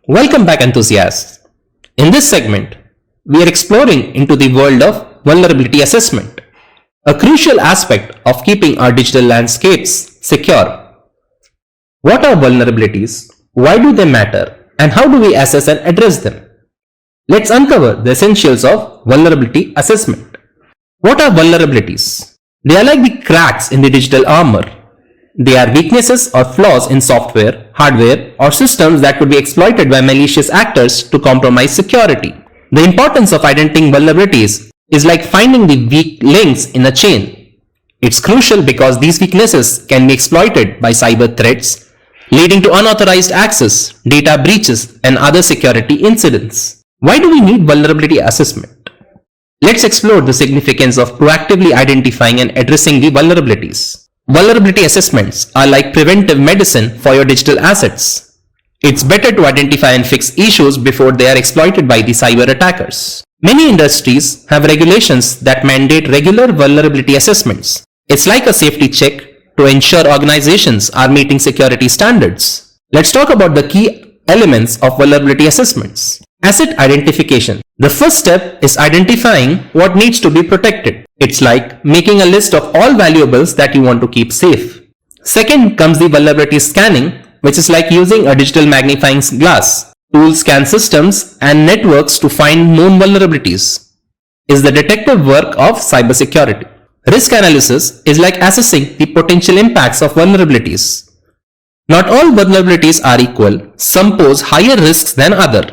Welcome back, enthusiasts. In this segment, we are exploring into the world of vulnerability assessment, a crucial aspect of keeping our digital landscapes secure. What are vulnerabilities? Why do they matter? And how do we assess and address them? Let's uncover the essentials of vulnerability assessment. What are vulnerabilities? They are like the cracks in the digital armor. They are weaknesses or flaws in software, hardware, or systems that could be exploited by malicious actors to compromise security. The importance of identifying vulnerabilities is like finding the weak links in a chain. It's crucial because these weaknesses can be exploited by cyber threats, leading to unauthorized access, data breaches, and other security incidents. Why do we need vulnerability assessment? Let's explore the significance of proactively identifying and addressing the vulnerabilities. Vulnerability assessments are like preventive medicine for your digital assets. It's better to identify and fix issues before they are exploited by the cyber attackers. Many industries have regulations that mandate regular vulnerability assessments. It's like a safety check to ensure organizations are meeting security standards. Let's talk about the key elements of vulnerability assessments. Asset identification. The first step is identifying what needs to be protected. It's like making a list of all valuables that you want to keep safe. Second comes the vulnerability scanning, which is like using a digital magnifying glass. Tools scan systems and networks to find known vulnerabilities. Is the detective work of cybersecurity. Risk analysis is like assessing the potential impacts of vulnerabilities. Not all vulnerabilities are equal. Some pose higher risks than others.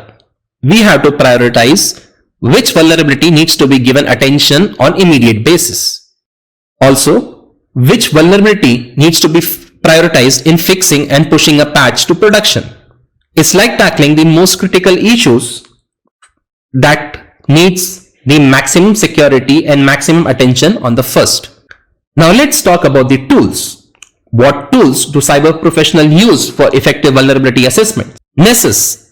We have to prioritize which vulnerability needs to be given attention on immediate basis. Also, which vulnerability needs to be prioritized in fixing and pushing a patch to production. It's like tackling the most critical issues that needs the maximum security and maximum attention on the first. Now let's talk about the tools. What tools do cyber professionals use for effective vulnerability assessment? Nessus.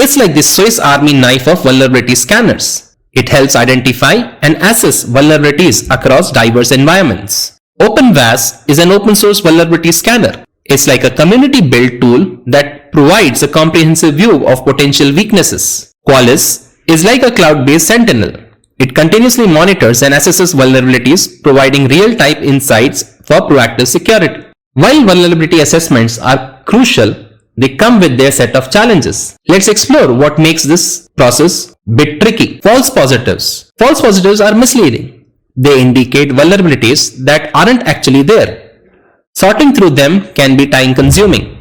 It's like the Swiss Army knife of vulnerability scanners. It helps identify and assess vulnerabilities across diverse environments. OpenVAS is an open source vulnerability scanner. It's like a community-built tool that provides a comprehensive view of potential weaknesses. Qualys is like a cloud-based sentinel. It continuously monitors and assesses vulnerabilities, providing real-time insights for proactive security. While vulnerability assessments are crucial, they come with their set of challenges. Let's explore what makes this process a bit tricky. False positives. False positives are misleading. They indicate vulnerabilities that aren't actually there. Sorting through them can be time consuming.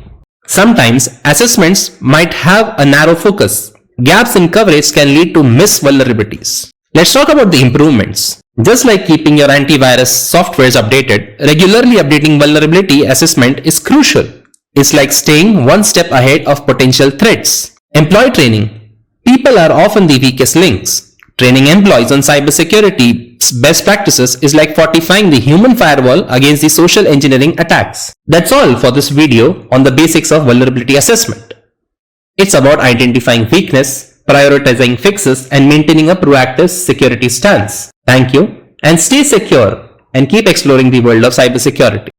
Sometimes assessments might have a narrow focus. Gaps in coverage can lead to missed vulnerabilities. Let's talk about the improvements. Just like keeping your antivirus softwares updated, regularly updating vulnerability assessment is crucial. It's like staying one step ahead of potential threats. Employee training. People are often the weakest links. Training employees on cybersecurity's best practices is like fortifying the human firewall against the social engineering attacks. That's all for this video on the basics of vulnerability assessment. It's about identifying weakness, prioritizing fixes, and maintaining a proactive security stance. Thank you, and stay secure and keep exploring the world of cybersecurity.